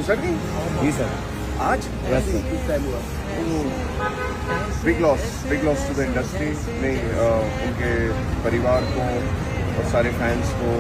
Sir नहीं? जी sir. आज यस सर। किस टाइम हुआ? Big loss to the industry. नहीं, उनके परिवार को और सारे फैंस को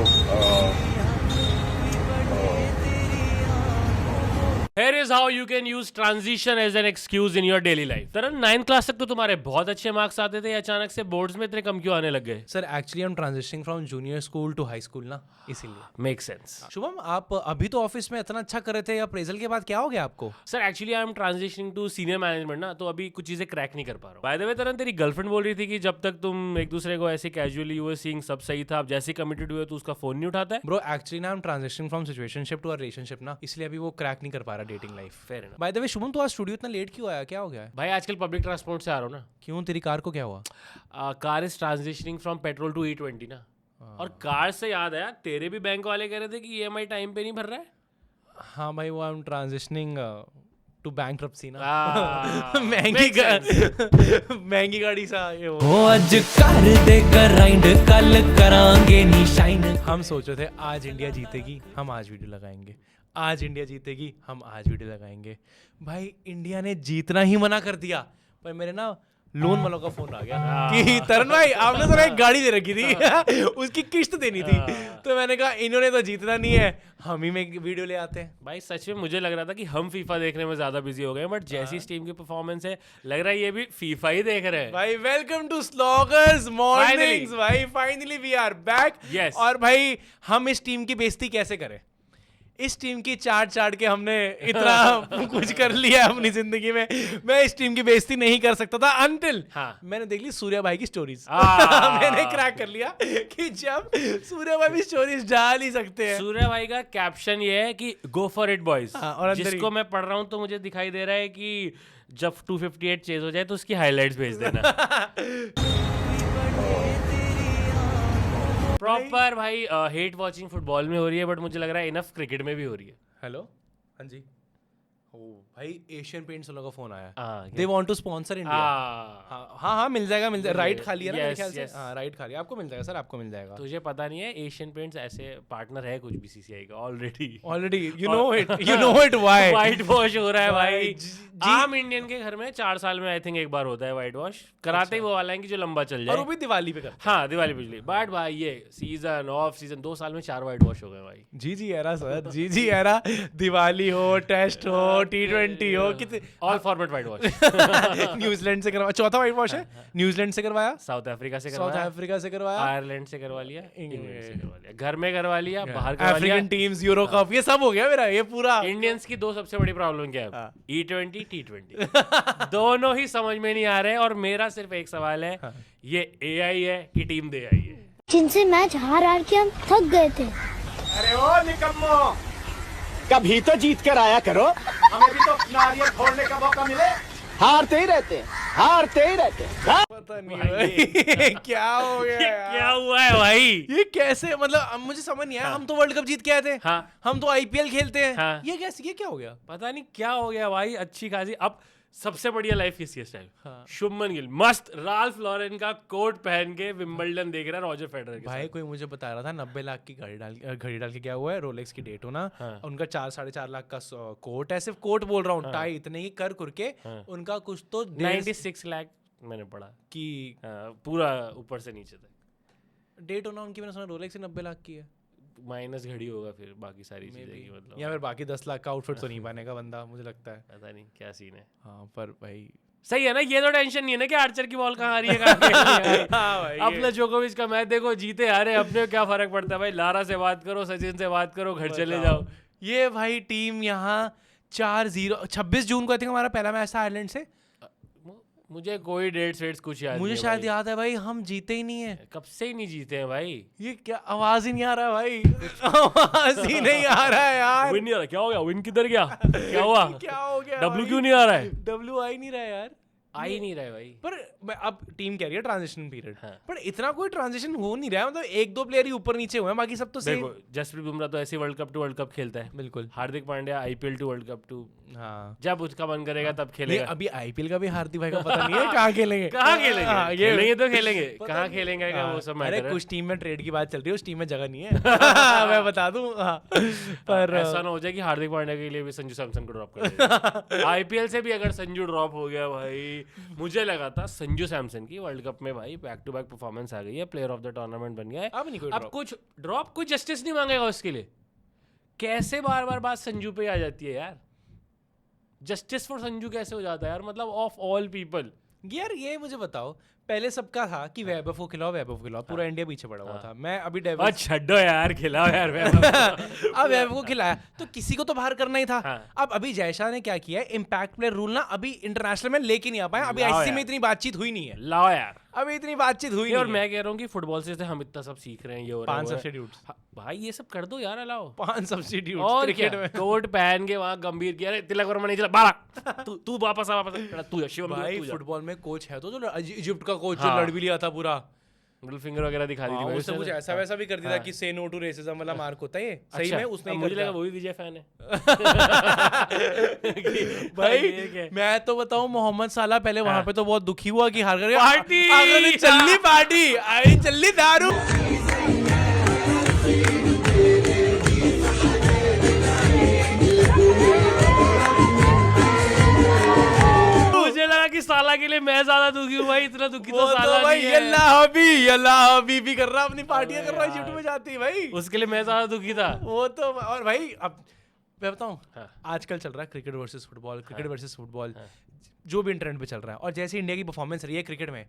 Here is how you can use transition as an excuse in your daily life. Taran 9th class तक तो तुम्हारे बहुत अच्छे मार्क्स आते थे, अचानक से बोर्ड्स में इतने कम क्यों आने लग गए? सर एक्चुअली हम transitioning from junior school to high school ना, इसीलिए। Make sense. शुभम, आप अभी तो ऑफिस में इतना अच्छा कर रहे थे, अप्रेजल के बाद क्या हो गया आपको? Sir actually I am transitioning to senior management ना, तो अभी कुछ चीजें क्रैक नहीं कर पा रहा हूँ। बाय द वे तरन, तेरी गर्लफ्रेंड बोल रही थी कि जब तक तुम एक दूसरे को ऐसे कैजुअली यू वर सीइंग सब सही था, अब जैसे कमिटेड हुए तो उसका फोन नहीं उठाता है। ब्रो एक्चुअली ना हम transitioning from situationship to a relationship ना, इसलिए अभी वो क्रैक नहीं कर पा रहा dating life. Fair enough। By the way Shubham, तो आज स्टूडियो इतना लेट क्यों आया, क्या हो गया है? भाई आजकल पब्लिक ट्रांसपोर्ट से आ रहा हूँ ना। क्यों, तेरी कार को क्या हुआ? Car is transitioning from petrol to E20 ना। और कार से याद आया, तेरे भी बैंक वाले कह रहे थे कि EMI टाइम पे नहीं भर रहा है। हाँ भाई, वो I am transitioning to bankruptcy ना। महंगी महंगी गाड़ी सा ये वो। हो अज कर दे ग्राइंड, कल करांगे नी शाइन। हम सोच रहे थे आज इंडिया जीतेगी, हम आज वीडियो लगाएंगे। आज इंडिया जीतेगी, हम आज वीडियो लगाएंगे। भाई इंडिया ने जीतना ही मना कर दिया, पर मेरे ना लोन वालों का फोन आ गया कि तरन भाई आपने तो एक गाड़ी दे रखी थी उसकी किस्त देनी थी। तो मैंने कहा इन्होंने तो जीतना नहीं है, हम ही में वीडियो ले आते हैं। भाई सच में मुझे लग रहा था कि हम फीफा देखने में ज्यादा बिजी हो गए, बट जैसी इस टीम की परफॉर्मेंस है लग रहा है ये भी फीफा ही देख रहे हैं। भाई वेलकम टू स्लॉगर्स मॉर्निंग्स। भाई finally we are back. Yes। और भाई हम इस टीम की बेइज्जती कैसे करें? इस टीम की चाट के हमने इतना कुछ कर लिया अपनी जिंदगी में। मैं इस टीम की बेइज्जती नहीं कर सकता था अनटिल मैंने देख ली सूर्या भाई की स्टोरीज। मैंने क्रैक कर लिया कि जब सूर्या भाई भी स्टोरीज डाल ही सकते हैं। सूर्या भाई का कैप्शन ये है कि गो फॉर इट बॉयज, और अंदर जिसको मैं पढ़ रहा हूँ तो मुझे दिखाई दे रहा है कि जब 258 चेज हो जाए तो उसकी हाइलाइट्स भेज देना। प्रॉपर भाई हेट वॉचिंग फुटबॉल में हो रही है, बट मुझे लग रहा है इनफ क्रिकेट में भी हो रही है। हेलो, हाँ जी। ओ भाई एशियन पेंट्स वालों का फोन आया। हाँ, they want to sponsor India. हाँ मिल जाएगा राइट खाली है ना मेरे ख्याल से। हाँ राइट खाली, आपको मिल जाएगा सर, आपको मिल जाएगा। तुझे पता नहीं है एशियन पेंट्स ऐसे पार्टनर है कुछ BCCI का already you know it why white wash हो रहा है भाई। आम इंडियन के घर में 4 साल में आई थिंक एक बार होता है व्हाइट वॉश। कराते ही वो वाला है कि जो लंबा चल जाए, और वो भी दिवाली पे करते। हाँ दिवाली बिजली। बट भाई ये सीजन ऑफ सीजन 2 साल में 4 व्हाइट वॉश हो गए भाई। जी एरा सर, जी एरा। दिवाली हो, टेस्ट हो, T20 हो, कितने all format white wash. New Zealand से करवाया, चौथा व्हाइट वॉश है। न्यूजीलैंड से करवाया, साउथ अफ्रीका से साउथ अफ्रीका से करवाया, आयरलैंड से करवा लिया, इंग्लैंड से करवा लिया, घर में करवा लिया, बाहर करवा लिया। अफ्रीकन टीम्स, यूरो कप, ये सब हो गया मेरा ये पूरा। इंडियंस की 2 सबसे बड़ी प्रॉब्लम क्या है? E20 T20 दोनों ही समझ में नहीं आ रहे। और मेरा सिर्फ एक सवाल है, ये AI है कि टीम दे आई है? जिनसे मैच हार के हम थक गए थे। अरे ओ निकम्मो, कभी तो जीत कर आया करो, हमें भी तो नारियल फोड़ने का मौका मिले। हारते ही रहते हैं। पता नहीं भाई क्या हो गया ये यार? क्या हुआ है भाई? ये कैसे, मतलब अब मुझे समझ नहीं आया। हम तो वर्ल्ड कप जीत के आए थे। हाँ। हम तो IPL खेलते हैं। हाँ। ये कैसे, ये क्या हो गया? पता नहीं क्या हो गया भाई। अच्छी खासी अब सबसे बढ़िया लाइफ किसी है स्टाइल। हाँ। शुभमन गिल मस्त राल्फ लॉरेन का कोट पहन के विंबलडन देख रहा है रॉजर फेडरर के भाई कोई मुझे बता रहा था 90 लाख की घड़ी डाल के क्या हुआ है, रोलेक्स की डेट हो ना। हाँ। उनका 4-4.5 लाख का कोट है, सिर्फ कोट बोल रहा हूँ, टाई इतने ही कर के उनका कुछ तो 96 लाख मैंने पढ़ा की पूरा ऊपर से नीचे तक डेट होना उनकी। मैंने सुना रोलेक्स 90 लाख की है, माइनस घड़ी होगा फिर बाकी सारी चीजें की मतलब। या फिर बाकी 10 लाख का आउटफिट तो नहीं बनेगा बंदा, मुझे लगता है। पता नहीं क्या सीन है। हाँ पर भाई सही है ना, ये तो टेंशन नहीं है ना कि आर्चर की बॉल कहाँ आ रही है कहाँ खेल रही है। हाँ भाई, अपने जोकोविच का मैच देखो, जीते हारे अपने क्या फर्क पड़ता है भाई। लारा से बात करो, सचिन से बात करो, घर चले जाओ। ये भाई टीम यहाँ 4-0 26 जून को आई थिंक हमारा पहला मैच था आयरलैंड से। मुझे कोई डेट्स वेट्स कुछ याद मुझे नहीं है शायद भाई। याद है भाई, हम जीते ही नहीं है। कब से ही नहीं जीते हैं भाई। ये क्या, आवाज ही नहीं आ रहा भाई। आवाज ही नहीं आ रहा है यार। विन नहीं आ रहा, क्या हो गया? विन किधर गया? क्या हुआ? क्या हो गया W भाई? क्यों नहीं आ रहा है? W आ ही नहीं रहा है यार। आ ही नहीं रहे भाई। पर अब टीम कह रही है ट्रांजिशन पीरियड, हाँ। पर इतना कोई ट्रांजिशन हो नहीं रहा है, मतलब एक दो प्लेयर ही ऊपर नीचे हुए हैं, बाकी सब तो सेम। देखो जसप्रीत बुमराह तो ऐसे world cup to world cup खेलता है, बिल्कुल। Hardik Pandya IPL to world cup to, हाँ, जब उसका मन करेगा तब ये खेलेगा। अभी IPL का भी हार्दिक भाई को पता नहीं है कहाँ खेलेंगे। कहाँ खेलेंगे? हाँ, ये खेलेंगे तो खेलेंगे, पता कहाँ नहीं। खेलेंगे का वो सब अरे मैटर है। कुछ टीम में ट्रेड की बात चल रही है, उस टीम में जगह नहीं है। मैं बता दूं। हाँ, पर ऐसा ना हो जाए कि हार्दिक पांड्या के लिए भी संजू सैमसन को ड्रॉप कर दें। IPL से भी अगर संजू ड्रॉप हो गया भाई, मुझे लगा था संजू सैमसन की वर्ल्ड कप में भाई बैक टू बैक परफॉर्मेंस आ गई है, प्लेयर ऑफ द टूर्नामेंट बन गया है, अब नहीं कोई अब drop। कुछ ड्रॉप, कुछ जस्टिस नहीं मांगेगा उसके लिए। कैसे बार बार बात संजू पे आ जाती है यार, जस्टिस फॉर संजू कैसे हो जाता है यार, मतलब ऑफ ऑल पीपल। यार ये मुझे बताओ, पहले सबका था कि वैभव को खिलाओ, वैभव को खिलाओ, पूरा इंडिया पीछे पड़ा हुआ था। मैं अभी और छड्डो यार, खिलाओ यार वैभव। अब वैभव को खिलाया तो किसी को तो बाहर करना ही था। हाँ। अब अभी जयशाह ने क्या किया है, इम्पैक्ट प्लेयर रूल ना अभी इंटरनेशनल में लेके नहीं आ पाए, अभी लाओ ICC में यार। इतनी बातचीत हुई नहीं है, लाओ यार। अभी इतनी बातचीत हुई और नहीं है। मैं कह रहा हूँ कि फुटबॉल से हम इतना सब सीख रहे हैं, ये हो रहा है, 5 वो है। सब्स्टिट्यूट्स, हाँ, भाई ये सब कर दो यार, अलाओ। 5 सब्स्टिट्यूट्स और क्रिकेट क्या, में। कोट पहन के वहां गंभीर किया, तिलक वर्मा नहीं चला, बाला तू वापस आ, तू शिवम भाई तू जा। फुटबॉल में कोच है तो जो इजिप्ट का कोच जो हाँ। लड़ भी लिया था पूरा, मिडिल फिंगर वगैरह दिखा दी थी हाँ, भाई उसने उसने कुछ तो। ऐसा वैसा भी कर दिया था कि से नो टू रेसिज्म वाला मार्क होता है ये, सही में उसने ही कर मुझे दिया। लगा वो भी विजय फैन है। भाई मैं तो बताऊं, मोहम्मद साला पहले वहां पे तो बहुत दुखी हुआ कि हार गए। पार्टी! अगर चल्ली पार्टी आई, चल्ली दारू। मुझे लगा कि साला के लिए मैं ज्यादा दुखी हूँ भाई, इतना दुखी वो तो तो साला भाई नहीं है। अल्लाह हबीबी कर रहा, अपनी पार्टियां कर रहा, इजिप्ट में जाती भाई। उसके लिए मैं ज्यादा दुखी था। वो तो, और भाई अब मैं बताऊं, हाँ। आजकल चल रहा है cricket versus football, cricket versus football, जो भी इंटरनेट पे चल रहा है, और जैसे इंडिया की परफॉर्मेंस रही है क्रिकेट में,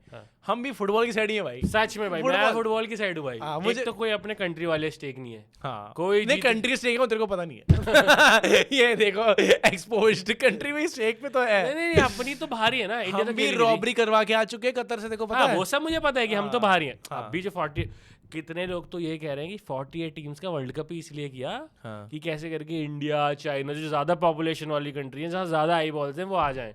हम भी फुटबॉल की साइड ही है भाई। सच में भाई, मैं फुटबॉल। फुटबॉल की साइड हूँ भाई। हाँ, एक मुझे- तो कोई अपने कंट्री वाले स्टेक नहीं है। हाँ, कोई नहीं जीत- कंट्री स्टेक है, तेरे को पता नहीं है। ये देखो एक्सपोज्ड कंट्री में स्टेक पे तो है। नहीं नहीं, अपनी तो बाहर ही है ना, इंडिया हम तो भी खेल नहीं रही। रॉबरी करवा के आ चुके हैं कतर से, देखो पता हाँ, है। वो सब मुझे पता है कि हम तो बाहर ही हैं। हाँ। अभी जो 40 कितने लोग तो ये कह रहे हैं कि 48 टीम्स का वर्ल्ड कप ही इसलिए किया हाँ। कि कैसे करके इंडिया, चाइना, जो ज्यादा पॉपुलेशन वाली कंट्री है, जहाँ ज्यादा आई बॉल्स हैं, वो आ जाएं।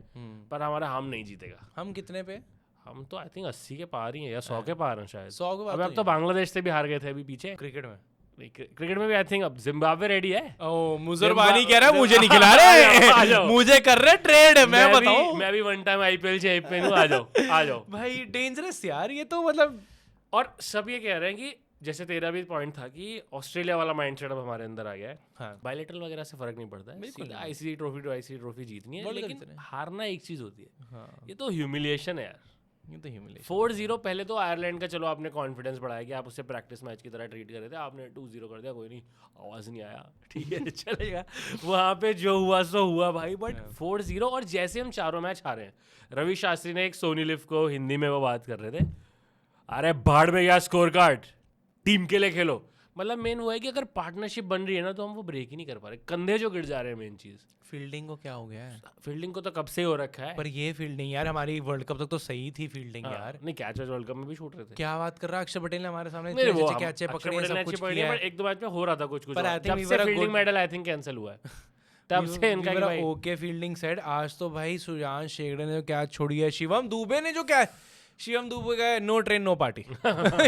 पर हमारा हम नहीं जीतेगा। हम कितने पे? हम तो आई थिंक 80 के पार ही हैं या 100 के पार हैं शायद। 100 के पार अब तो बांग्लादेश से भी हार गए थे अभी पीछे। क्रिकेट में। क्रिकेट में भी आई थिंक अब जिम्बाब्वे रेडी है। ओ मुजरबानी कह रहा है मुझे नहीं खिला रहे, आ जाओ। मुझे कर रहे ट्रेड, मैं बताऊं। मैं भी वन टाइम IPL चैंपियन हूँ, आ जाओ आ जाओ। भाई डेंजरस यार ये तो, मतलब और सब ये कह रहे हैं कि जैसे तेरा भी पॉइंट था कि ऑस्ट्रेलिया वाला माइंडसेट अब हमारे अंदर आ गया है। हाँ। बायलैटरल वगैरह से फर्क नहीं पड़ता है, सीधा ICC trophy to ICC trophy जीतनी है, World Cup लेकिन जीतना है। हारना एक चीज होती है। हाँ, ये तो ह्यूमिलिएशन है यार। ये तो ह्यूमिलेशन। 4-0 पहले तो आयरलैंड का चलो आपने कॉन्फिडेंस बढ़ाया कि आप उससे प्रैक्टिस मैच की तरह ट्रीट कर रहे थे, आपने 2-0 कर दिया, कोई नहीं, आवाज़ नहीं आया, ठीक है चलेगा। वहाँ पे जो हुआ सो हुआ भाई, बट 4-0। और जैसे हम चारों मैच हारे हैं, रवि शास्त्री ने एक सोनी लिव को हिंदी में वो बात कर रहे थे, अरे भाड़ में गया स्कोर कार्ड, टीम के लिए खेलो। मतलब मेन वो है कि अगर पार्टनरशिप बन रही है ना, तो हम वो ब्रेक ही नहीं कर पा रहे, कंधे जो गिर जा रहे हैं मेन चीज़। फील्डिंग को क्या हो गया है? फील्डिंग को तो कब से ही हो रखा है। पर ये फील्डिंग यार हमारी वर्ल्ड कप तक तो सही थी फील्डिंग हाँ, यार। नहीं कैच वर्ल्ड कप में भी शूट रहे थे। क्या बात कर रहा है, अक्षर पटेल ने हमारे सामने नहीं, वो कैचे अक्षर पकड़े, पटेल ने सब अच्छी कुछ पकड़ी किया है, है। पर एक दो मैच में हो रहा था कुछ कुछ पर I और। think जब we से were a fielding good- medal I think cancel हुआ है, तब से इनका कि भाई ओके फील्डिंग सेट। आज तो भाई सुजान शेगड़े ने जो कैच छोड़ी है, शिवम दुबे ने जो क्या, शिवम दुबे का no train no party.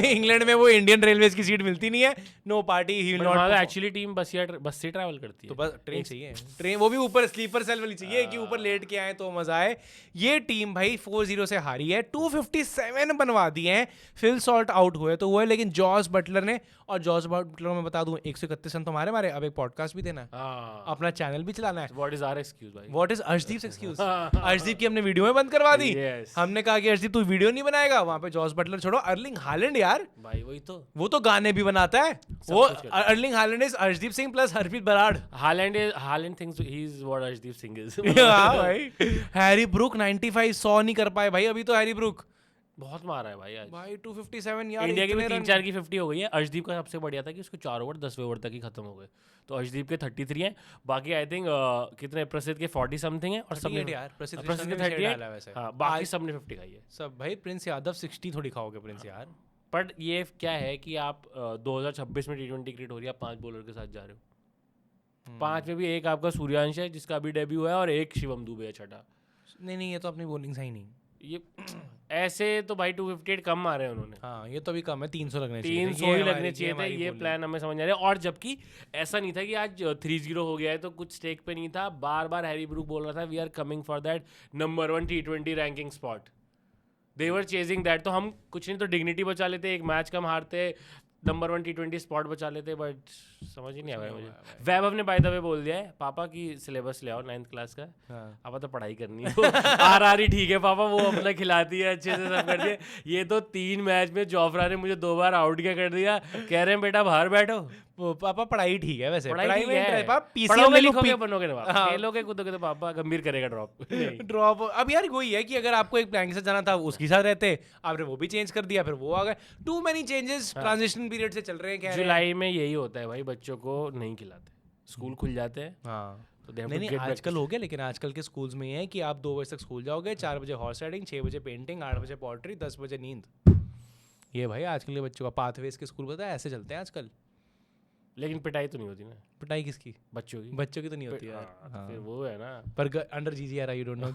England में वो इंडियन रेलवेज की सीट मिलती नहीं है, no party he will not. Actually team bus से ट्रैवल करती है, तो बस ट्रेन चाहिए, ट्रेन वो भी ऊपर स्लीपर सेल वाली चाहिए कि ऊपर लेट के आए तो मजा आए। ये टीम भाई 4-0 से हारी है, 257 बनवा दिए हैं, फिल सॉल्ट आउट हुए तो हुए, लेकिन जॉस बटलर ने, और जॉस बटलर में बता दूं 131 रन तो हमारे अब एक पॉडकास्ट भी देना है, हाँ। अपना चैनल भी चलाना है। व्हाट इज आवर एक्सक्यूज भाई? What is Arshdeep excuse? Arshdeep की हमने वीडियो में बंद करवा दी। Yes. हमने कहा कि अर्शदीप तू वीडियो नहीं बनाएगा, वहां पे जॉस बटलर छोड़ो, अर्लिंग हालैंड यार, भाई वही तो। वो तो गाने भी बनाता है। वो कुछ करता Erling Haaland is Arshdeep Singh plus Harpreet Brar. Holland thinks he is what Arshdeep Singh is. हाँ भाई, हैरी ब्रूक 95 100 नहीं कर पाए भाई अभी तो हैरी ब्रूक। बहुत मारा है भाई आज। भाई 257 यार, इंडिया की भी इतने 3-4 की 50 हो गई है। अर्शदीप का सबसे बढ़िया था कि उसको 4 ओवर 10वें ओवर तक ही खत्म हो गए, तो अर्शदीप के 33 हैं, बाकी आई थिंक कितने प्रसिद्ध के 40 समथिंग है, और सबने 38 यार, प्रसिद्ध प्रसिद्ध के कृष्णा ने भी 38 डाला है वैसे। हाँ, बाकी सबने 50 खाई है। सब भाई प्रिंस यादव 60 थोड़ी खाओगे प्रिंस यार। बट ये क्या है कि आप 2026 में T20 क्रिकेट हो रही है, आप 5 बॉलर के साथ जा रहे हो। 5 में भी एक आपका सूर्यांश है जिसका अभी डेब्यू है, और एक शिवम दुबे है छठा। नहीं ये तो अपनी बॉलिंग सही नहीं। ये ऐसे तो भाई 258 कम मारे हैं उन्होंने। हाँ ये तो अभी कम है, 300 लगने चाहिए 300 ही लगने चाहिए थे, ये प्लान हमें समझ आ रहा है। और जबकि ऐसा नहीं था कि आज 3-0 हो गया है तो कुछ स्टेक पे नहीं था, बार बार हैरी ब्रूक बोल रहा था we are coming for that number 1 T20 ranking spot, they were chasing that. तो हम कुछ नहीं तो डिग्निटी बचा लेते, एक मैच कम हारते, नंबर 1 T20 स्पॉट बचा लेते, बट समझ ही नहीं आया मुझे। वैभव ने बाय द वे बोल दिया है पापा की सिलेबस ले आओ 9th क्लास का, पापा तो पढ़ाई करनी है RR ही ठीक है पापा, वो अपना खिलाती है अच्छे से सब करती है। ये तो 3 मैच में जोफ्रा ने मुझे 2 बार आउट क्या कर दिया, कह रहे हैं बेटा बाहर बैठो। वो पापा पढ़ाई ठीक है वैसे, पढ़ाई में है, पापा पीसीओ पढ़ोगे में लिखोगे बनोगे ना पापा, हाँ। खेलोगे कूदोगे तो पापा गंभीर करेगा ड्रॉप। ड्रॉप। अब यार वही है कि अगर आपको एक प्लान के साथ जाना था उसके साथ रहते, आपने वो भी चेंज कर दिया, फिर वो आ गए, too many changes transition period से चल रहे हैं। कह रहे हैं जुलाई में यही होता है भाई, बच्चों को नहीं खिलाते, स्कूल खुल जाते हैं हाँ तो they have to नहीं get back आजकल हो गया, लेकिन आजकल के स्कूल्स में ये है कि आप 2 बजे तक स्कूल जाओगे, 4 बजे हॉर्स राइडिंग, 6 बजे पेंटिंग, 8 बजे पॉटरी, 10 बजे नींद। ये भाई आजकल के बच्चों का पाथवेज के स्कूल पता है ऐसे चलते हैं आजकल। लेकिन पिटाई तो नहीं होती ना पिटाई किसकी? बच्चों की, बच्चों की तो नहीं होती यार। तो फिर वो है ना। पर under GGR you don't know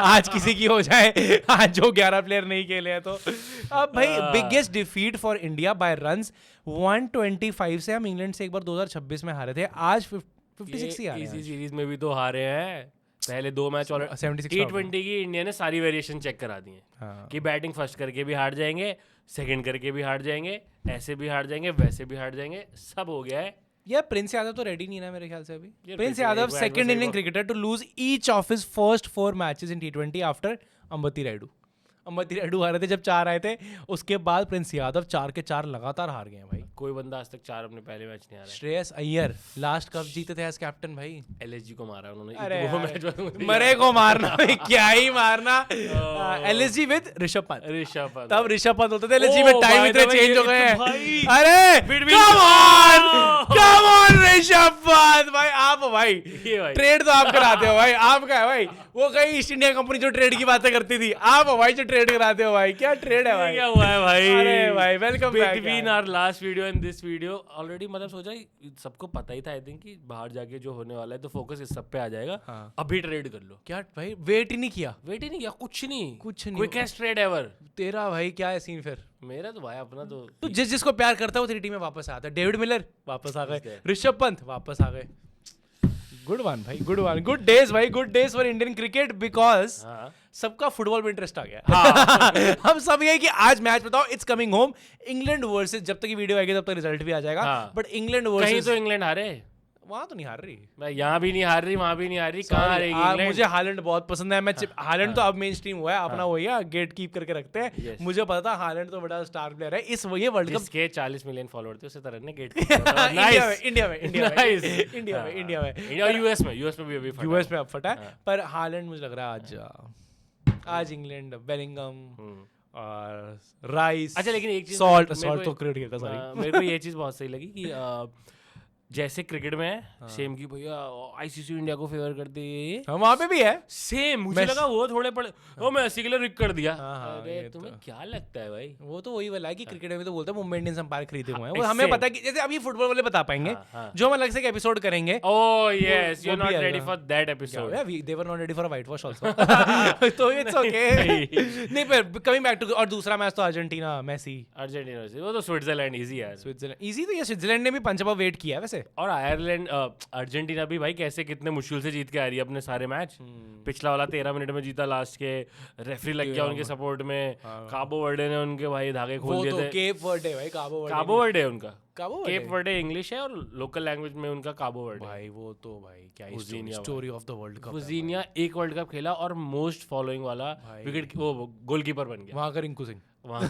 आज किसी की हो जाए, आज जो 11 प्लेयर नहीं खेले हैं तो। अब भाई biggest defeat for India by runs 125 से हम इंग्लैंड से एक बार 2026 में हारे थे, आज 56 ही आ रहे इसी हैं। सीरीज में भी तो हारे हैं, पहले 2 मैच और 76 T20 की इंडिया ने सारी वेरिएशन चेक करा दी है हाँ। कि बैटिंग फर्स्ट करके भी हार जाएंगे, सेकंड करके भी हार जाएंगे, ऐसे भी हार जाएंगे, वैसे भी हार जाएंगे, सब हो गया है। यार प्रिंस यादव तो रेडी नहीं ना मेरे ख्याल से अभी। यार प्रिंस एक यादव बार सेकंड बस एक इंडियन बार- cricketer to lose each of his first 4 matches in T20 after Ambati Rayudu. Ambati Rayudu हारे थे जब 4 आए थे, उसके बाद प्रिंस यादव 4 के 4 लगातार हार गए हैं भाई। कोई बंदा आज तक 4 अपने पहले मैच नहीं हारा है। श्रेयस अय्यर लास्ट कप जीते थे एज कैप्टन भाई। LSG को मारा उन्होंने, अरे वो यार, मैच मरे को मारना भाई, क्या ही मारना। LSG with Rishabh Pant, Rishabh Pant. तब ऋषभ पंत होते थे। LSG में Oh, टाइम by इतने the way, चेंज हो ये गए तो भाई, हैं। अरे between- come on Rishabh Pant भाई, आप हो भाई, ये भाई। ट्रेड तो आप कराते हो भाई, आपका है भाई। वो कहीं ईस्ट इंडिया कंपनी जो ट्रेड की बातें करती थी, आप हो भाई जो ट्रेड कराते हो भाई। क्या ट्रेड है भाई, क्या हुआ है भाई? अरे भाई welcome back. Between our last video and this video already मतलब सोचा सबको पता ही था आई थिंक कि बाहर जाके जो होने वाला है तो फोकस इस सब पे आ जाएगा। हाँ। अभी ट्रेड कर लो। क्या भाई वेट ही नहीं किया, वेट ही नहीं किया, कुछ नहीं, कुछ नहीं। Quickest trade ever. तेरा भाई क्या है सीन फिर? मेरा तो भाई अपना तो तो जिसको प्यार करता है वो तेरी टीम में वापस आता है। डेविड मिलर वापस आ गए, ऋषभ पंत वापस आ गए। गुड वन भाई, गुड वन, गुड डेज भाई, good days for Indian cricket because हाँ। सबका फुटबॉल में इंटरेस्ट आ गया। हम सब ये कि आज मैच बताओ, it's coming home, England versus, जब तक ये वीडियो आएगी तब तक रिजल्ट भी आ जाएगा। हाँ। बट इंग्लैंड कहीं वर्सेस तो इंग्लैंड हारे, वहां तो नहीं हार रही। मैं यहाँ भी नहीं हार रही, वहां भी नहीं हार रही, कहाँ हारेगी इंग्लैंड? मुझे हालैंड बहुत पसंद है। मैं हालैंड तो अब मेन स्ट्रीम हुआ है अपना, वही है गेट कीप करके रखते हैं। Yes. मुझे पता था हालैंड तो बड़ा स्टार प्लेयर है इस ये वर्ल्ड कप। जिसके 40 मिलियन फॉलोअर थे उसे तरह ने गेट इंडिया में यूएस में भी अभी फटा यूएस है। में अब फटा है। पर हालैंड मुझे लग रहा है आज इंग्लैंड, बेलिंगम और राइस। अच्छा लेकिन एक चीज सॉल्ट मेरे को- तो क्रिकेट खेलता सॉरी। मेरे को ये चीज बहुत सही लगी कि जैसे क्रिकेट में है सेम की भैया आईसीसी इंडिया को फेवर करती है, हम वहां पे भी है। सेम मुझे लगा वो थोड़े पड़े ओ मैसी के लिए रिक कर दिया। हाँ, अरे ये तुम्हें क्या लगता है भाई? वो तो वही वाला है कि क्रिकेट में तो बोलते हैं मुंबई इंडियंस अंपायर खरीदे हुए हैं। वो हाँ, हमें same. पता है कि जैसे अभी फुटबॉल वाले बता पाएंगे, हाँ. जो हम अलग से एक एपिसोड करेंगे। ओह यस, यू आर वो भी नॉट आएगा। Ready for that episode. They were not ready for a white wash also, तो इट्स ओके। नहीं पर कमिंग बैक टू, और दूसरा मैच तो अर्जेंटीना मेसी अर्जेंटीना से, वो तो स्विट्जरलैंड इजी है। स्विट्जरलैंड इजी तो, ये स्विट्जरलैंड ने भी पंचअप वेट किया है वैसे। और आयरलैंड अर्जेंटीना भी भाई कैसे कितने मुश्किल से जीत के आ रही है अपने सारे मैच। पिछला वाला 13 मिनट में जीता, लास्ट के रेफरी लग गया उनके सपोर्ट में। काबो वर्डे ने उनके भाई धागे खोल वो दिए तो थे। केप वर्डे भाई, काबो वर्डे काबो वर्डे है उनका, काबो केप वर्डे इंग्लिश है और लोकल लैंग्वेज में उनका काबो वर्डे। भाई वो तो भाई क्या Fuzinia story of the world cup. फुजीनिया एक वर्ल्ड कप खेला और मोस्ट फॉलोइंग वाला विकेट वो गोलकीपर बन गया वहां का रिंकू सिंह वहाँ।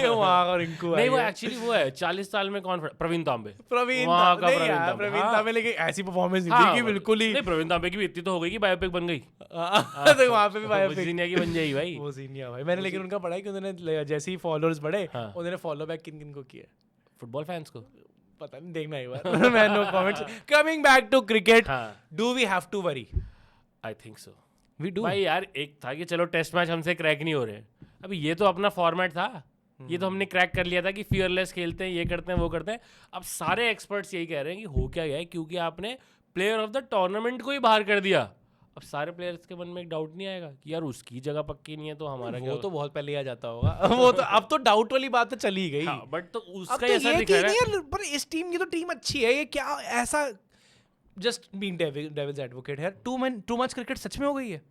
वहां का रिंकू नहीं वो एक्चुअली वो है 40 साल में कौन प्रवीण तांबे। प्रवीण वहाँ का नहीं प्रवीण यार, तांबे, प्रवीण हाँ। तांबे लेकिन ऐसी परफॉर्मेंस हाँ, नहीं दी कि बिल्कुल ही। नहीं प्रवीण तांबे की भी इतनी तो हो गई कि बायोपिक बन गई। तो वहां पे भी बायोपिक फुजीनिया की बन जाएगी भाई। वो सीनिया भाई। मैंने लेकिन उनका पढ़ा है कि उन्होंने जैसे ही फॉलोअर्स बढ़े हाँ। उन्होंने फॉलो बैक किन किन को किया फुटबॉल फैंस को पता नहीं, देखना एक बार। मैं no comments. Coming back to cricket, हाँ। Do we have to worry? I think so. We do भाई यार एक था कि चलो टेस्ट मैच हमसे क्रैक नहीं हो रहे, अभी ये तो अपना फॉर्मेट था, ये तो हमने क्रैक कर लिया था कि फियरलेस खेलते हैं, ये करते हैं वो करते हैं। अब सारे एक्सपर्ट्स यही कह रहे हैं कि हो क्या गया है, क्योंकि आपने प्लेयर ऑफ द टूर्नामेंट को ही बाहर कर दिया। अब सारे प्लेयर्स के मन में एक डाउट नहीं आएगा कि यार उसकी जगह पक्की नहीं है तो हमारा क्या वो तो बहुत पहले ही आ जाता होगा वो तो अब तो डाउट वाली बात तो चली गई। हाँ, बट तो अब उसका तो ऐसा ये दिख कि रहा नहीं है यार, पर इस टीम की तो टीम अच्छी है, ये क्या ऐसा जस्ट बीइंग डेविल्स एडवोकेट है, टू मच क्रिकेट सच में हो गई है।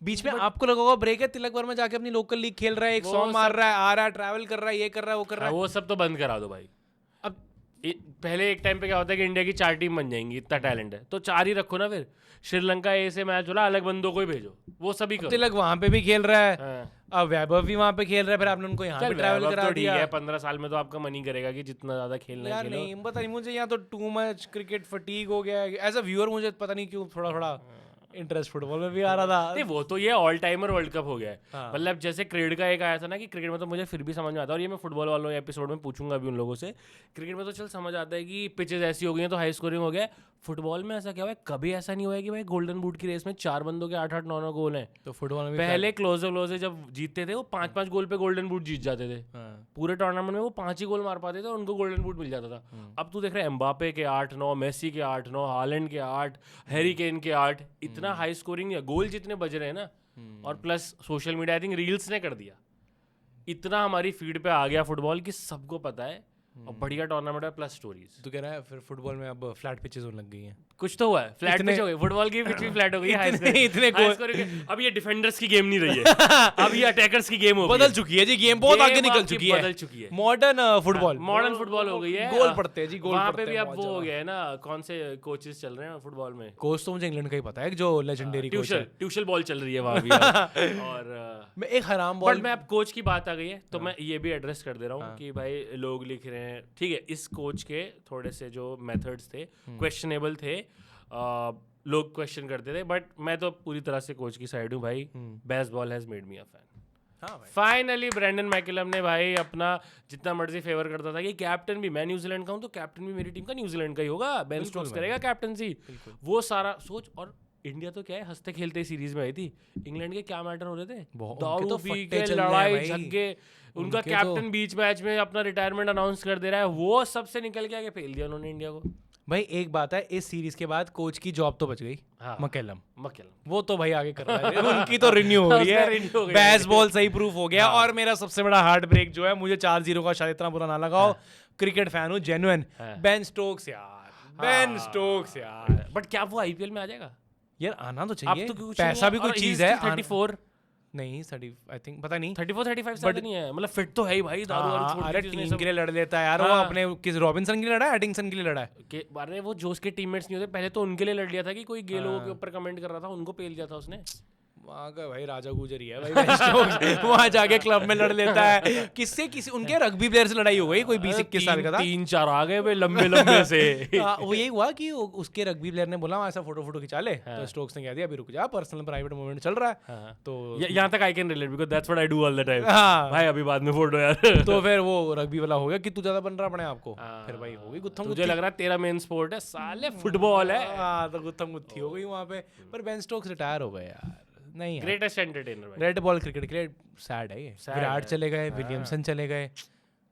बीच में आपको लगा होगा ब्रेक है, तिलक वर्मा जाके अपनी लोकल लीग खेल रहा है, एक वो सॉन्ग मार सब- रहा है, आ रहा है, ट्रैवल कर रहा है, ये कर रहा है, वो कर रहा हाँ, है। वो सब तो बंद करा दो भाई। अब पहले एक टाइम पे क्या होता है कि इंडिया की 4 टीम बन जाएंगी, इतना टैलेंट है तो 4 ही रखो ना। फिर श्रीलंका ए से मैच होला, अलग बंदों को ही भेजो, वो सभी करो। तिलक वहां पे भी खेल रहा है, हाँ। अब वैभव भी वहां पे खेल रहा है, फिर आपने उनको यहाँ चल पे ट्रैवल वैभव करा तो ठीक दिया। है, 15 साल में तो आपका मन ही करेगा कि जितना ज्यादा खेलना है यार खेलो। नहीं पता नहीं मुझे, यहाँ तो टू मच क्रिकेट फटीग हो गया है। एज अ व्यूअर मुझे पता नहीं क्यों थोड़ा थोड़ा इंटरेस्ट फुटबॉल में भी आ रहा था। नहीं वो तो ये ऑल टाइमर वर्ल्ड कप हो गया है। हाँ। मतलब जैसे क्रिकेट का एक आया था ना कि क्रिकेट में तो मुझे फिर भी समझ में आता है, और ये मैं फुटबॉल वालों एपिसोड में पूछूंगा भी उन लोगों से। क्रिकेट में तो चल समझ आता है कि पिचेस ऐसी हो गई हैं तो हाई स्कोरिंग हो गया है। फुटबॉल में ऐसा क्या हुआ है, कभी ऐसा नहीं हुआ है कि भाई गोल्डन बूट की रेस में 4 बंदों के 8-8 9-9 गोल हैं। तो फुटबॉल में भी पहले क्लोजे जब जीतते थे वो 5-5 गोल पे गोल्डन बूट जीत जाते थे। हाँ। पूरे टूर्नामेंट में वो 5 ही गोल मार पाते थे और उनको गोल्डन बूट मिल जाता था। अब तू देख रहा है एम्बापे के 8-9, मेसी के 8-9, हालैंड के 8, हैरी केन के 8, इतना हाई स्कोरिंग है, गोल जितने बज रहे हैं ना। और plus social media I think reels ने कर दिया, इतना हमारी फीड पे आ गया फुटबॉल की सबको पता है। और बढ़िया टूर्नामेंट है प्लस स्टोरीज। तो कह रहा है फिर फुटबॉल में अब फ्लैट पिचेस होने लग गई हैं। कुछ तो हुआ है, फ्लैट इतने- पिच हो गई फुटबॉल की, पिच भी फ्लैट हो गई है। इतने हाई गोल- स्कोरिंग है। अब ये डिफेंडर्स की गेम नहीं रही है, अब ये अटैकर्स की गेम हो गई बदल है। चुकी है जी, गेम बहुत आगे गेम निकल आपकी चुकी है, बदल चुकी है। मॉडर्न फुटबॉल, मॉडर्न फुटबॉल हो गई है। गोल पड़ते हैं जी, गोल वहाँ पड़ते पे भी हैं अब बहुत वो हो ज्यादा। गया है ना, कौन से कोचेस चल रहे हैं फुटबॉल में। कोच तो मुझे इंग्लैंड का ही पता है, जो लेजेंडरी कोच है। ट्यूशन बॉल चल रही है वहाँ भी अब। और मैं एक हराम बट बॉल मैं अब कोच की बात आ गई है तो मैं ये भी एड्रेस कर दे रहा हूँ कि भाई लोग लिख रहे हैं, ठीक है, इस कोच के थोड़े से जो मेथड्स थे क्वेश्चनेबल थे, लोग क्वेश्चन करते थे, बट मैं तो पूरी तरह से कोच की साइड हूँ भाई। Baseball has made me a fan. हाँ भाई। फाइनली ब्रेंडन मैकलम ने भाई अपना जितना मर्जी फेवर करता था कि कैप्टन भी मैं न्यूजीलैंड का हूँ तो कैप्टन भी मेरी टीम का न्यूजीलैंड का ही होगा, बेन स्टोक्स करेगा कैप्टनसी। वो सारा सोच। और इंडिया तो क्या है, हंसते खेलते सीरीज में आई थी। इंग्लैंड के क्या मैटर हो रहे थे, उनके दारू तो पी फट्टे के चल रहे हैं लड़ाई भाई। झग्गे। उनका उनके कैप्टन तो- बीच मैच में अपना रिटायरमेंट अनाउंस कर दे रहा है, वो सबसे निकल के आगे फेल दिया उन्होंने इंडिया को। भाई एक बात है, इस सीरीज के बाद कोच की जॉब तो बच गई, हाँ। मकैलम मकलम वो तो भाई आगे कर रहा है, उनकी तो रिन्यू हो रही उसका है, renew हो गया। बेसबॉल सही प्रूफ हो गया। और मेरा सबसे बड़ा हार्ट ब्रेक जो है, मुझे 4-0 का शायद इतना बुरा ना लगाओ, क्रिकेट फैन हूँ जेन्युइन, बेन स्टोक्स यार, बेन स्टोक्स यार। बट क्या वो आईपीएल में आ जाएगा? यार आना तो अब चाहिए, तो कुछ पैसा नहीं भी है, कोई और चीज he is है। still 34 नहीं 30 आई थिंक, पता नहीं। 34-35 साल नहीं है, मतलब फिट तो है ही भाई, दारू वारू हाँ, छोड़ अरे दी जिसने टीम सब- के लिए लड़ लेता है यार, वो हाँ। अपने किस रॉबिन्सन के लिए लड़ा है, एडिंगसन के लिए लड़ा है। के अरे वो जो उसके टीममेट्स नहीं होते, पहले तो उनके लिए लड़ लिया था कि कोई गे लोगों हाँ। के ऊपर कमेंट कर रहा था, उनको पेल दिया था उसने। वहाँ का भाई राजा गुजरी है भाई, बेन स्टोक्स वहाँ जाके क्लब में लड़ लेता है। किसी उनके रग्बी प्लेयर से लड़ाई हो गई, कोई 20-21 साल का था। 3-4 आ गए वे लंबे लंबे से। हाँ, वो यही हुआ कि उसके रग्बी प्लेयर ने बोला वहाँ ऐसा फोटो खिंचा ले, तो स्टोक्स ने कह दिया अभी रुक जा, पर्सनल प्राइवेट मोमेंट चल रहा है। तो यहाँ तक I can relate because that's what I do all the time. हाँ। भाई अभी बाद में फोटो यार। तो फिर वो रग्बी वाला हो गया कि तू ज्यादा बन रहा अपने आप को, फिर भाई हो गई गुत्थम मुझे लग रहा है तेरा मेन स्पोर्ट है साले फुटबॉल है। हाँ, तो गुत्थम गुत्थी हो गई वहाँ पे। पर बेन स्टोक्स रिटायर हो गए यार, नहीं यार। ग्रेटेस्ट एंटरटेनर भाई। रेड बॉल क्रिकेट के लिए सैड है ये। Sad विराट है। चले गए, विलियमसन चले गए,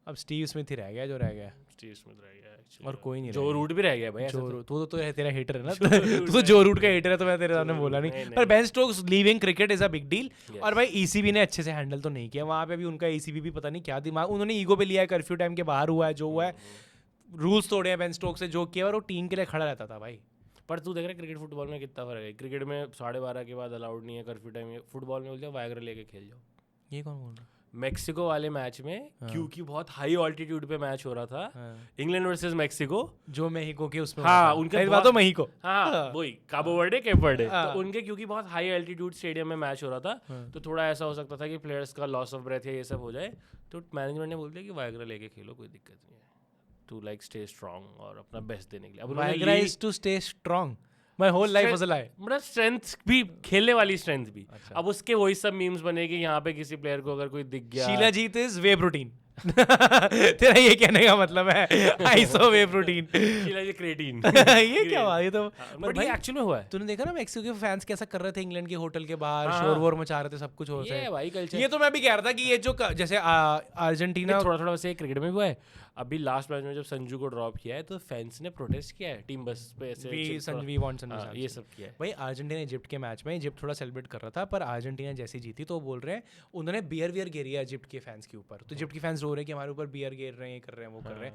अब स्टीव स्मिथ ही रह गया जो रह गया, स्टीव स्मिथ रह गया actually। और कोई नहीं जो रह रूट भी रह गया भाई ऐसे जो तो। तू तो तेरा हेटर है ना, तू तो जो रूट का हेटर है, तो मैं तेरे सामने बोला नहीं। पर Ben Stokes leaving cricket is a big deal. और भाई ईसीबी ने अच्छे से हैंडल तो नहीं किया वहाँ पे भी, उनका ईसीबी भी पता नहीं क्या दिमाग उन्होंने ईगो पे लिया है, कर्फ्यू टाइम के बाहर हुआ है जो हुआ है, रूल्स तोड़े हैं बेन स्टोक्स से जो किया, और वो टीम के लिए खड़ा रहता था भाई। पर तू देख रहा है क्रिकेट फुटबॉल में कितना फर्क है। क्रिकेट में 12:30 के बाद अलाउड नहीं है कर्फ्यू टाइम में, फुटबॉल में बोलते हैं वायग्रा लेके खेल जाओ। ये कौन बोल रहा मेक्सिको वाले मैच में क्योंकि बहुत हाई ऑल्टीट्यूड पे मैच हो रहा था, हाँ। England versus Mexico. जो मेहिको के उसमें हाँ, हुआ था। उनके सही बहुत- बात तो मेहिको। हाँ वही काबो वर्डे केप वर्डे। हाँ। तो उनके क्योंकि बहुत हाई एल्टीट्यूड स्टेडियम में मैच हो रहा था, तो थोड़ा ऐसा हो सकता था कि प्लेयर्स का लॉस ऑफ ब्रेथ या ये सब हो जाए, तो मैनेजमेंट ने बोल दिया कि वायग्रा लेके खेलो, कोई दिक्कत नहीं है, टू लाइक स्टे स्ट्रांग और अपना बेस्ट देने के लिए। अब उन्होंने वाइग्रा ली- is to stay strong, my whole life was a lie. मतलब स्ट्रेंथ भी, खेलने वाली स्ट्रेंथ भी। अब उसके वही सब मीम्स बने कि यहाँ पे किसी प्लेयर को अगर कोई दिख गया, शीला जीत इज वे प्रोटीन। तेरा ये कहने का मतलब है आई सो वे प्रोटीन। शीला जी क्रेटीन। ये क्या हुआ, ये तो बट ये एक्चुअल में हुआ है। तूने देखा ना मैक्सिको के फैंस कैसा कर रहे थे इंग्लैंड के होटल के बाहर, हाँ। शोर वोर मचा रहे थे, सब कुछ हो रहा ये है भाई कल्चर। ये तो मैं भी कह रहा था कि ये जो जैसे अर्जेंटीना थोड़ा थोड़ा वैसे क्रिकेट में भी हुआ है। अभी लास्ट मैच में जब संजू को ड्रॉप किया है तो फैंस ने प्रोटेस्ट किया है टीम बस पे ऐसे वी वांट संजू सैमसन। ये सब किया है भाई अर्जेंटीना इजिप्ट के मैच में इजिप्ट थोड़ा सेलिब्रेट कर रहा था, पर अर्जेंटीना जैसी जीती तो वो बोल रहे हैं उन्होंने बियर वियर गिरी है इजिप्ट के फैंस के ऊपर, तो इजिप्ट के फैंस रो रहे हैं कि हमारे ऊपर बियर गिर रहे हैं, ये कर रहे हैं, वो कर रहे हैं।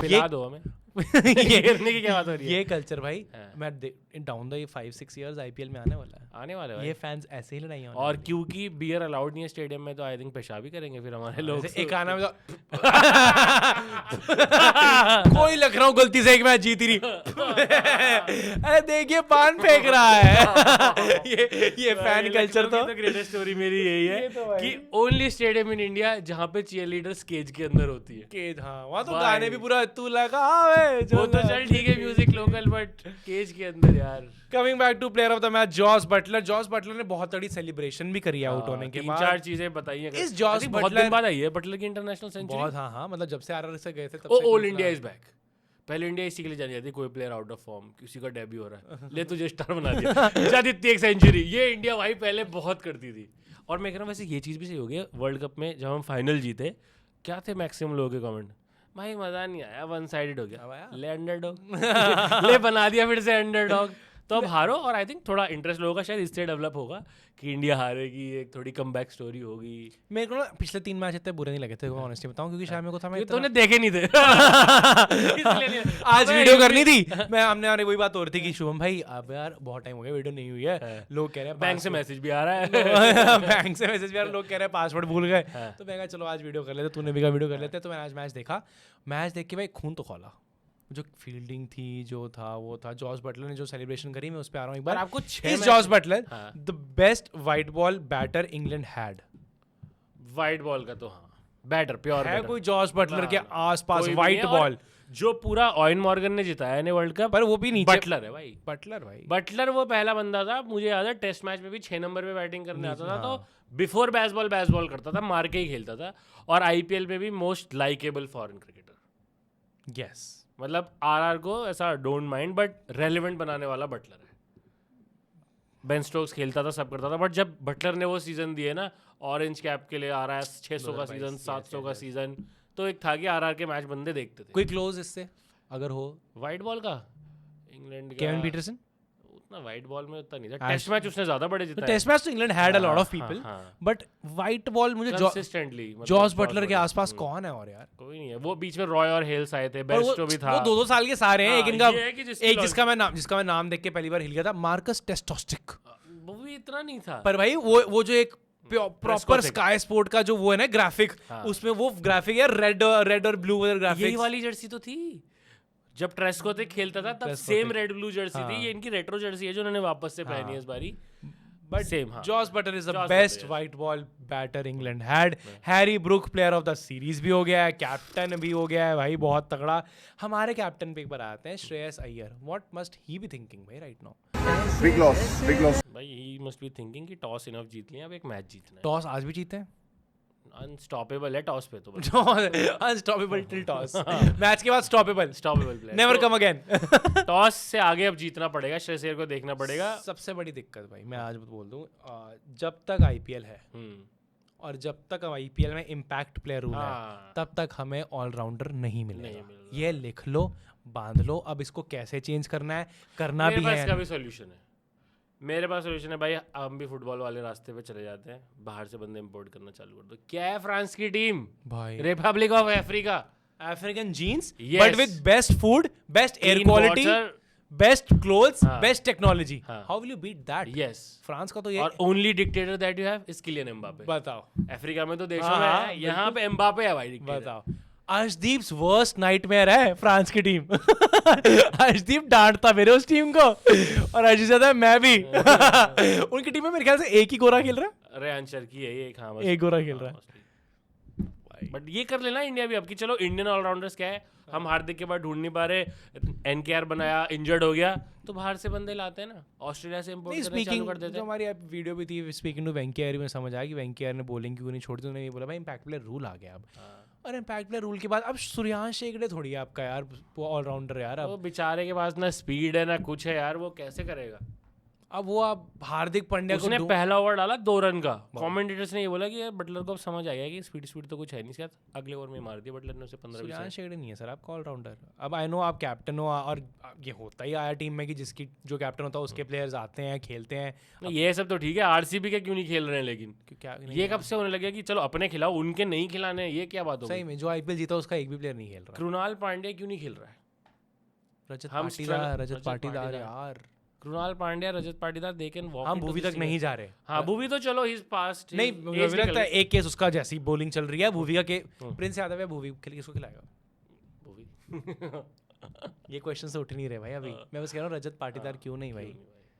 पिला दो हमें ये करने की क्या बात हो रही है? ये कल्चर भाई मैं डाउन द 5-6 इयर्स आईपीएल में आने वाला है, आने वाले ये फैंस ऐसे ही लड़ाई होने और क्योंकि बियर अलाउड नहीं है स्टेडियम में तो आई थिंक पेशाब भी करेंगे फिर हमारे लोग। एक आना में तो कोई लखनऊ गलती से एक मैच जीत ही नहीं अरे देखिए पान फेंक रहा है ये फैन कल्चर तो ग्रेटेस्ट स्टोरी मेरी यही है कि ओनली स्टेडियम इन इंडिया जहाँ पे चीयर लीडर्स केज के अंदर होती है। केज, हाँ वहाँ तो गाने भी पूरा तू लगा वे वो तो चल ठीक है म्यूजिक लोकल बट केज के अंदर यार। Coming back to player of the match Jos Buttler ने बहुत बड़ी सेलिब्रेशन भी करी आउट होने के बाद। 3-4 चीजें बताइए इस जॉस बहुत दिन बाद आई है बटलर की इंटरनेशनल सेंचुरी बहुत, हाँ मतलब जब से आरआर से गए थे तब ओ से ऑल इंडिया इज बैक। पहले इंडिया इसी के लिए जानी जाती है, कोई प्लेयर आउट ऑफ फॉर्म किसी का डेब्यू हो रहा है ले तुझे स्टार बना दिया जाती एक सेंचुरी। ये इंडिया भाई पहले बहुत करती थी। और मैं कह रहा हूँ वैसे ये चीज़ भी सही हो गई वर्ल्ड कप में जब हम फाइनल जीते क्या थे मैक्सिमम लोगों के कमेंट, भाई मजा नहीं आया, वन साइडेड हो गया, ले अंडरडॉग ले बना दिया फिर से अंडरडॉग। तो अब हारो और आई थिंक थोड़ा इंटरेस्ट लोगों का शायद इससे डेवलप होगा कि इंडिया हारेगी, एक थोड़ी कमबैक स्टोरी होगी। मेरे को ना पिछले 3 मैच इतने बुरे नहीं लगे थे ऑनेस्टली बताऊं, क्योंकि शायद मेरे को था मैं तूने देखे नहीं थे आज वीडियो करनी थी मैं हमने वही बात हो रही थी कि शुभम भाई अब यार बहुत टाइम हो गया वीडियो नहीं हुई है, लोग कह रहे हैं बैंक से मैसेज भी आ रहा है बैंक से मैसेज भी आ रहा है, लोग कह रहे हैं पासवर्ड भूल गए, तो मैं कहा चलो आज वीडियो कर लेते, तूने भी कहा वीडियो कर लेते। तो मैंने आज मैच देखा, मैच देख के भाई खून तो खौला, जो फील्डिंग थी जो था वो था। जॉस बटलर ने जो सेलिब्रेशन करी मैं उस पे आ रहा हूँ एक बार। आपको is Jos Buttler the best white ball batter England had? White ball का तो हाँ बैटर प्योर है कोई जॉस बटलर के आसपास वाइट बॉल जो पूरा ऑयन मॉर्गन ने जिताया है वर्ल्ड कप, पर वो भी नीचे बटलर है भाई। बटलर वो पहला बंदा था, मुझे याद है टेस्ट मैच में भी 6 नंबर पे बैटिंग करने आता था, तो बिफोर बेसबॉल करता था, मार के ही खेलता था। और आईपीएल में भी most likeable foreign cricketer. Yes मतलब आरआर को ऐसा डोंट माइंड बट रेलेवेंट बनाने वाला बटलर है। बेन स्टोक्स खेलता था, सब करता था, बट जब बटलर ने वो सीजन दिए ना ऑरेंज कैप के लिए आ रहा है 600 का सीजन 700 का सीजन, तो एक था कि आरआर के मैच बंदे देखते थे। कोई क्लोज इससे अगर हो वाइट बॉल का इंग्लैंड का केविन पीटरसन उतना वाइट बॉल में उतना नहीं था। टेस्ट मैच उसने ज्यादा बड़े जिताए। टेस्ट मैच तो England had a lot of people, but white ball मुझे कंसिस्टेंटली जॉस बटलर के आसपास कौन है और यार कोई नहीं है। वो बीच में रॉय और हेल्स आए थे, बेस्टो भी था, वो 2-2 साल के सारे हैं। एक इनका एक जिसका मैं नाम देख के पहली बार हिल गया था, मार्कस टेस्टोस्टिक। वो भी इतना नहीं था पर भाई वो जो एक प्रॉपर स्काई स्पोर्ट का जो वो है ना ग्राफिक, उसमें वो ग्राफिक है रेड और ब्लू वाला ग्राफिक। यही वाली जर्सी तो थी जब ट्रेस्को तक खेलता था, तब सेम रेड ब्लू जर्सी थी। ये इनकी रेट्रो जर्सी है जो उन्होंने वापस से पहनी है इस बारी, but same. Jos Buttler is the best white ball batter England had. Harry Brook player of the series भी हो गया है, कैप्टन भी हो गया है भाई, बहुत तगड़ा। हमारे कैप्टन पे एक बार आते हैं, Shreyas Iyer. What must he be thinking भाई राइट नाउ? बिग लॉस भाई ही मस्ट बी थिंकिंग कि टॉस इनफ जीत लिया, अब एक मैच जीतना है। टॉस आज भी जीते हैं, अनस्टॉपेबल है टॉस पे तो अनस्टॉपेबल टिल टॉस, मैच के बाद stoppable player, never come again. Toss से आगे अब जीतना पड़ेगा, श्रेयस अय्यर को देखना पड़ेगा। सबसे बड़ी दिक्कत भाई मैं आज बोल दूं, जब तक आईपीएल है और जब तक आईपीएल में इम्पैक्ट प्लेयर रूल है, तब तक हमें ऑलराउंडर नहीं मिलेगा। ये लिख लो, बांध लो। अब इसको कैसे चेंज करना है, करना भी है, इसका भी सॉल्यूशन है। मेरे पास सोल्यूशन है भाई, हम भी फुटबॉल वाले रास्ते पे चले जाते हैं, बाहर से बंदे इंपोर्ट करना चालू कर दो। क्या है फ्रांस की टीम भाई, republic of Africa, African genes but with best food, best air quality, best clothes, best technology. How will you beat that? Yes, France का तो ये, और only dictator that you have is Kylian Mbappe. बताओ, Africa में तो देशों में है, यहाँ पे एम्बापे है भाई डिक्टेटर। बताओ, अर्शदीप्स वर्स्ट नाइटमेयर है फ्रांस की टीम। अर्शदीप डांटता मेरे उस टीम को, और अर्शदीप कहता है मैं भी। उनकी टीम में मेरे ख्याल से एक ही गोरा खेल रहा है, रेयान शर्की है एक, हाँ एक गोरा खेल रहा है। बट ये कर लेना इंडिया भी अब कि चलो इंडियन ऑलराउंडर्स क्या है, हम हार्दिक के बाद ढूंढ नहीं पा रहे, एनकेआर बनाया इंजर्ड हो गया, तो बाहर से बंदे लाते हैं ना, ऑस्ट्रेलिया से इंपोर्ट करना चालू कर देते हैं। जो हमारी वीडियो भी थी स्पीकिंग टू वेंकैर में समझ आया कि वेंकैर ने बॉलिंग क्यों नहीं छोड़ी, तो उन्होंने ये बोला भाई इम्पैक्ट प्लेयर रूल आ गया अब। और इम्पैक्ट प्लेयर रूल के बाद अब सूर्यांश शेखड़े थोड़ी है आपका यार, वो ऑलराउंडर यार। अब वो बेचारे के पास ना स्पीड है ना कुछ है यार, वो कैसे करेगा? अब वो आप हार्दिक पांड्या को उसने पहला ओवर डाला 2 रन का, कमेंटेटर्स ने ये बोला कि यार बटलर को अब समझ आ गया कि स्पीड तो कुछ है नहीं, शायद अगले ओवर में मार दिया बटलर ने उसे 15-20 सूर्यवंशी हेगड़े नहीं है सर, आपका ऑलराउंडर। अब आई नो आप कैप्टन हो, और ये होता ही आया टीम में कि जिसकी जो कैप्टन होता है उसके प्लेयर्स आते हैं, खेलते हैं। ये सब तो ठीक है, आरसीबी के क्यों नहीं खेल रहे हैं, लेकिन क्या ये कब से होने लगे कि चलो अपने खिलाओ, उनके नहीं खिलाने, ये क्या बात हो गई? सही में जो आईपीएल जीता उसका एक भी प्लेयर नहीं खेल रहा। कृणाल पांड्या क्यों नहीं खेल रहा है? रजत पाटीदार यार, Krunal Pandya, Rajat Patidar, they can walk. हम भुवी तक नहीं जा रहे। हाँ भूवी तो चलो ही पास्ट, नहीं मुझे लगता है एक केस उसका जैसी बॉलिंग चल रही है भुवी का के प्रिंस यादव है, भुवी किसको खिलाएगा? ये क्वेश्चन से उठ नहीं रहे भाई अभी। मैं बस कह रहा हूँ रजत पाटीदार क्यों नहीं भाई?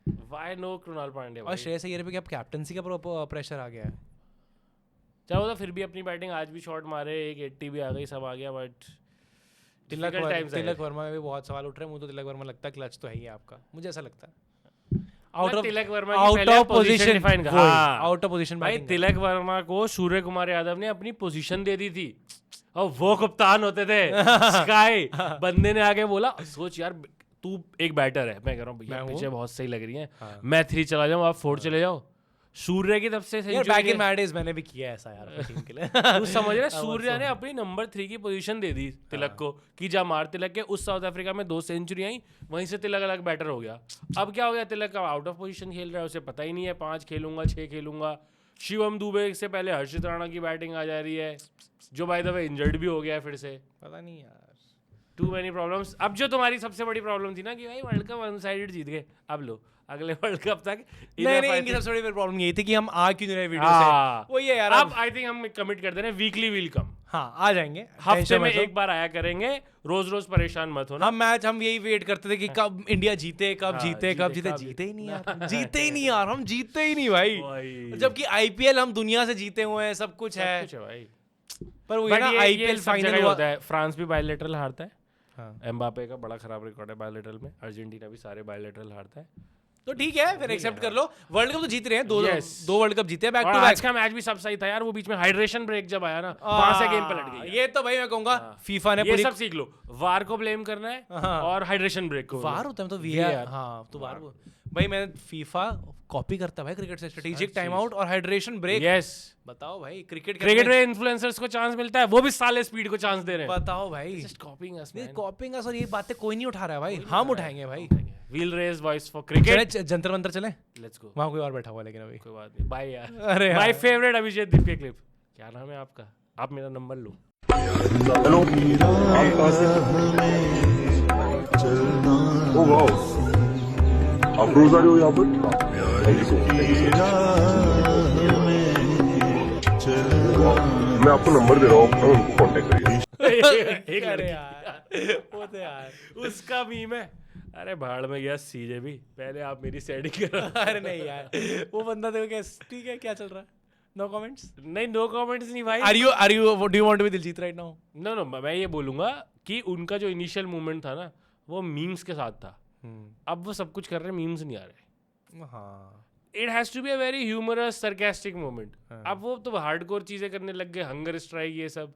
Why no Krunal Pandya? और श्रेयस अय्यर पे क्या कैप्टनसी का प्रेशर आ गया है? चलो तो फिर भी अपनी बैटिंग आज भी शॉट मारे, एक 80 भी आ गई, सब आ गया, बट तिलक वर्मा में भी बहुत सवाल उठ रहे हैं। मुझे तो तिलक वर्मा लगता है क्लच तो है ही आपका, मुझे ऐसा लगता है। तिलक वर्मा की पहले पोजीशन डिफाइन कर, आउट ऑफ पोजीशन भाई तिलक वर्मा को सूर्य कुमार यादव ने अपनी पोजीशन दे दी थी और वो कप्तान होते थे स्काई। बंदे ने आके बोला सोच यार तू एक बैटर है, मैं कह रहा हूँ भैया पीछे बहुत सही लग रही है, मैं 3 चला जाऊँ आप 4 चले जाओ। सूर्य की तरफ से बैक इन माय डेज मैंने भी किया ऐसा यार अपनी टीम के लिए। तू समझ रहा है, सूर्य ने अपनी नंबर 3 की पोजीशन दे दी तिलक को कि जा मार तिलक के। उस साउथ अफ्रीका में 2 सेंचुरी आई, वहीं से तिलक अलग बैटर हो गया। अब क्या हो गया, तिलक का आउट ऑफ पोजीशन खेल रहा है, उसे पता ही नहीं है 5 खेलूंगा 6 खेलूंगा। शिवम दुबे से पहले हर्षित राणा की बैटिंग आ जा रही है, जो बाय द वे इंजर्ड भी हो गया है फिर से। पता नहीं यार, टू मेनी प्रॉब्लम्स। अब जो तुम्हारी सबसे बड़ी प्रॉब्लम थी ना कि भाई वर्ल्ड कप वन साइडेड जीत गए, अब लो अगले वर्ल्ड कप तक। नहीं इनकी सबसे बड़ी प्रॉब्लम यही थी कि हम आ क्यों नहीं रहे वीडियो से। वो ये यार अब आई थिंक हम कमिट कर दे रहे हैं वीकली विल कम। हाँ आ जाएंगे, हफ्ते में एक बार आया करेंगे, रोज परेशान मत होना। हम यही वेट करते थे कि कब इंडिया जीते, कब जीते। जीते ही नहीं यार, जीते ही नहीं यार, हम जीते ही नहीं भाई। जबकि आईपीएल हम दुनिया से जीते हुए हैं, सब कुछ है भाई। पर वो ना आईपीएल फाइनल होता है, फ्रांस भी बायलैटरल हारता है, एम्बापे का बड़ा खराब रिकॉर्ड है बायलैटरल में, अर्जेंटीना भी सारे बायलैटरल हारता है। तो ठीक है फिर एक्सेप्ट कर लो, वर्ल्ड कप तो जीत रहे हैं, दो वर्ल्ड कप जीते हैं बैक टू बैक। आज का मैच भी सब सही था यार, वो बीच में हाइड्रेशन ब्रेक जब आया ना, वहां से गेम पलट गई। ये तो भाई मैं कहूंगा फीफा ने ये सब सीख लो, वार को ब्लेम करना है और हाइड्रेशन ब्रेक को। वार होता है तो वीआर, हाँ तो वार भाई मैं फीफा कॉपी करता भाई क्रिकेट से, स्ट्रेटेजिक टाइम आउट और हाइड्रेशन ब्रेक। यस बताओ भाई, क्रिकेट में इन्फ्लुएंसर्स को चांस मिलता है, वो भी साले स्पीड को चांस दे रहे हैं। बताओ भाई, जस्ट कॉपिंग अस, कॉपिंग अस। और ये बातें कोई नहीं उठा रहा है भाई, हम उठाएंगे भाई। We'll raise voice for cricket, Jantar Mantar चले, लेट्स गो। वहां कोई और बैठा हुआ लेकिन अभी कोई बात नहीं, बाय यार। अरे माय फेवरेट अभिजीत दीप के क्लिप, क्या नाम है आपका, आप मेरा नंबर लो। हेलो, आप कहाँ से? ओह वाओ, आप रोज आ रहे हो यहाँ पर? Thank you so much. मैं आपको नंबर दे रहा हूँ, आप उनको कांटेक्ट करिए। अरे यार वो तो यार उसका मीम है, अरे भाड़ में गया सीजे भी, पहले आप मेरी सेटिंग करो। अरे नहीं यार वो बंदा देखो क्या, ठीक है क्या चल रहा है, नो कमेंट्स। नहीं नो कमेंट्स नहीं भाई। Are you do you want to be Diljit right now? No मैं ये बोलूंगा कि उनका जो इनिशियल मूवमेंट था ना, वो मीम्स के साथ था। अब वो सब कुछ कर रहे हैं, मीम्स नहीं आ रहे। हाँ, it has to be a very humorous sarcastic moment. अब वो तो हार्डकोर चीजें करने लग गए, हंगर स्ट्राइक ये सब।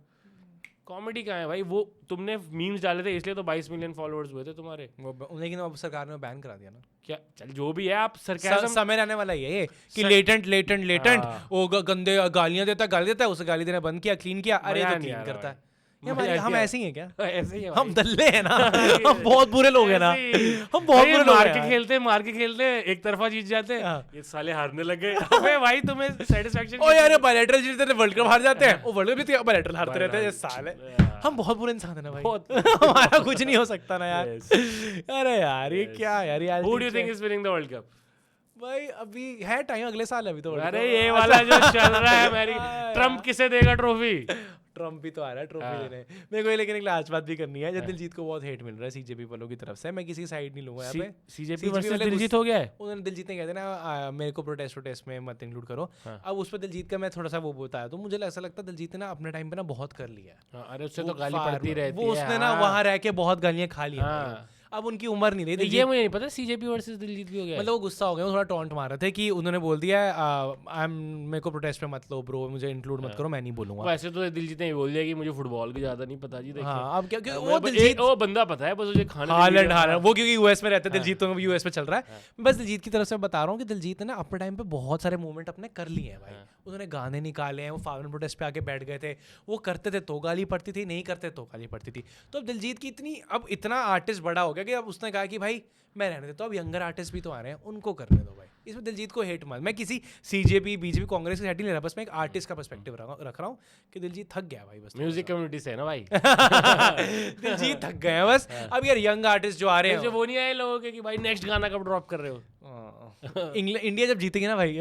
कॉमेडी कहाँ है भाई? वो तुमने मीम्स डाले थे इसलिए तो 22 मिलियन फॉलोअर्स हुए थे तुम्हारे। लेकिन अब सरकार ने बैन करा दिया ना। क्या चल जो भी है, आप सरकास्म समय रहने वाला ये कि लेटेंट वो गंदे गालियां देता है, उसे गाली देना बंद किया, क्लीन किया, अरे तो क्लीन करता है। हम ऐसे ही हैं क्या? ऐसे ही है हम दल्ले हैं ना, हम बहुत बुरे लोग हैं ना, हम बहुत बुरे लोग हैं। मार के खेलते एक तरफा जीत जाते हैं, ये साले हारने लग गए। अबे भाई तुम्हें सेटिस्फैक्शन। ओ यार बायलैटरल जीतते थे, वर्ल्ड कप हार जाते हैं, वो वर्ल्ड कप जीतते बायलैटरल हारते रहते हैं, ये साले। हम बहुत बुरे इंसान हैं ना भाई, हमारा कुछ नहीं हो सकता ना यार। अरे यार ये क्या यार, Who do you think is winning the World Cup? भाई अभी है टाइम, अगले साल अभी तो। अरे ये वाला जो चल रहा है अमेरिका, ट्रम्प किसे देगा ट्रॉफी? ट्रम्प भी तो आ रहा है ट्रॉफी देने। मेरे को लेकिन एक लास्ट बात भी करनी है, जब दिलजीत को बहुत हेट मिल रहा है सीजेपी वालों की तरफ से, मैं किसी साइड नहीं लूंगा यहाँ पे। सीजेपी वर्सेस दिलजीत हो गया है। उन्होंने दिलजीत ने कहते ना मेरे को प्रोटेस्ट में मत इंक्लूड करो। अब उस पर दिलजीत का मैं थोड़ा सा वो बताया, तो मुझे ऐसा लगता है दिलजीत ने ना अपने टाइम पे ना बहुत कर लिया है। अरे उससे तो गाली पड़ती रहती है। वो उसने ना वहां रह के बहुत गालियां खा ली। अब उनकी उम्र नहीं रही ये दिलजीत, मुझे नहीं पता सीजेपी वर्सेस दिलजीत भी हो गया। मतलब वो गुस्सा हो गया, वो थोड़ा टॉन्ट मार रहे थे कि उन्होंने बोल दिया आई एम, मेरे को प्रोटेस्ट में मत लो ब्रो, मुझे इंक्लूड मत करो, मैं नहीं बोलूंगा। वैसे तो दिलजीत ने बोल दिया कि मुझे फुटबॉल भी ज्यादा नहीं पता जी। देखिए हाँ, अब क्या वो दिलजीत वो बंदा पता है, बस मुझे खाने हालैंड वो क्योंकि यूएस में रहते, दिलजीत तो यूएस में चल रहा है। बस दिलजीत की तरफ से बता रहा हूँ कि दिलजीत ने ना अपने टाइम पे बहुत सारे मूवमेंट अपने कर लिए हैं भाई। उन्होंने गाने निकाले हैं, वो फार्मर प्रोटेस्ट पे आके बैठ गए थे, वो करते थे तो गाली पड़ती थी, नहीं करते तो गाली पड़ती थी। तो अब दिलजीत की इतनी, अब इतना आर्टिस्ट बड़ा हो गया कि अब उसने कहा कि भाई मैं रहने देता हूँ, अब यंगर आर्टिस्ट भी तो आ रहे हैं, उनको करने दो भाई। इसमें दिलजीत को हेट मत, मैं किसी सीजेपी बीजेपी कांग्रेस की साइड नहीं ले रहा, बस मैं एक आर्टिस्ट का पर्सपेक्टिव रख रहा हूँ कि दिलजीत थक गया भाई, बस म्यूजिक कम्युनिटी से है ना भाई। दिलजीत थक गए हैं बस। अब यार यंग आर्टिस्ट जो आ रहे हैं, जो वो नहीं आए लोगों के कि भाई नेक्स्ट गाना कब ड्रॉप कर रहे हो। इंडिया जब जीतेगी ना भाई,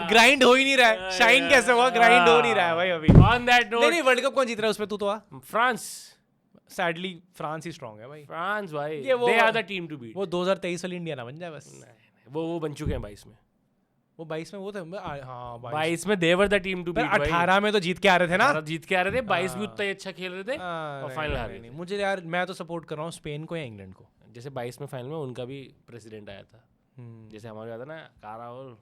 ग्राइंड हो ही नहीं रहा है, शाइन कैसे हुआ, ग्राइंड हो नहीं रहा है भाई अभी। ऑन दैट नोट, नहीं वर्ल्ड कप कौन जीत रहा है उसमें, तू तो आ। फ्रांस, सैडली फ्रांस ही स्ट्रांग है भाई, फ्रांस भाई, ये वो they are the team to beat. वो 2023 वाली इंडिया ना बन जाए बस। वो बन चुके हैं 22 में, वो 22 में वो थे, हाँ 22 में they were the team to beat. 18 में तो जीत के आ रहे थे ना, जीत के आ रहे थे, 22 भी उतना ही अच्छा खेल रहे थे और फाइनल हार गए। मुझे यार, मैं तो सपोर्ट कर रहा हूँ स्पेन को या इंग्लैंड को। जैसे 22 में फाइनल में उनका भी प्रेसिडेंट आया था, जैसे हमारे आता ना काराओल।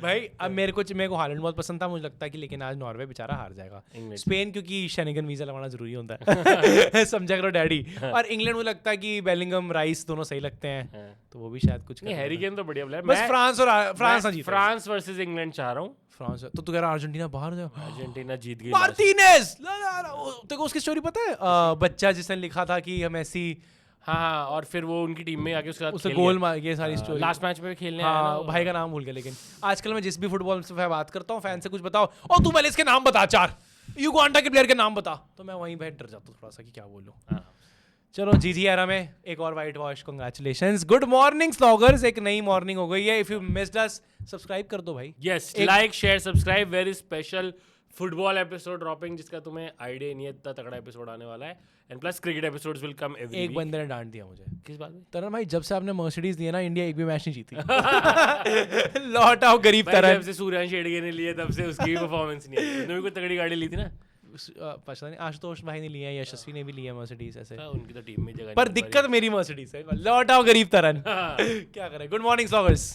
भाई अब मेरे को हालैंड बहुत पसंद था, मुझे लगता है कि लेकिन आज नॉर्वे बेचारा हार जाएगा। स्पेन क्योंकि शेनिगन वीजा लगाना जरूरी होता है, समझा करो डैडी। और इंग्लैंड मुझे लगता है कि बेलिंगम राइस दोनों सही लगते हैं, तो वो भी शायद कुछ नहीं, हैरी केन तो बढ़िया प्लेयर। बस फ्रांस जीत, फ्रांस वर्सेस इंग्लैंड चाह रहा हूँ। फ्रांस तो तू कह रहा अर्जेंटीना बाहर जाओ, अर्जेंटीना जीत गई। मार्टिनेज तेरे को उसकी स्टोरी पता है, बच्चा जिसने लिखा था कि हम ऐसी, हाँ, और फिर वो उनकी टीम में आके उसके साथ उसे गोल मार, ये सारी स्टोरी लास्ट मैच में खेलने आया ना। भाई का नाम भूल गया, लेकिन आजकल मैं जिस भी फुटबॉल से बात करता हूँ, फैन से कुछ बताओ, और तू पहले इसके नाम बता, 4 युगांडा के प्लेयर के नाम बता, तो मैं वहीं बैठ डर जाता हूँ थोड़ा सा कि क्या बोलूँ। चलो जीजी एरा में एक और whitewash, congratulations, good morning sloggers, एक नई मॉर्निंग हो गई है। If you missed us, subscribe कर दो भाई। Yes, like share subscribe, very special football episode dropping, जिसका तुम्हें आइडिया नहीं है, इतना तगड़ा एपिसोड आने वाला है। And plus cricket episodes will come every week. एक बंदे ने डांट दिया मुझे, किस बात में? तरन भाई जब से आपने मर्सिडीज दिया ना, इंडिया एक भी मैच नहीं जीती। लौट आओ गरीब तरन। जब से सूर्यांश शेडगे ने लिए तब से उसकी परफॉर्मेंस नहीं है। उन्होंने कोई तगड़ी गाड़ी ली थी ना, पता नहीं आशुतोष भाई ने लिया है, यशस्वी ने भी लिया है मर्सिडीज ऐसे, उनकी तो टीम में जगह पर दिक्कत मेरी मर्सिडीज है। लौट आओ गरीब तरन, क्या करें। Good morning स्लॉगर्स।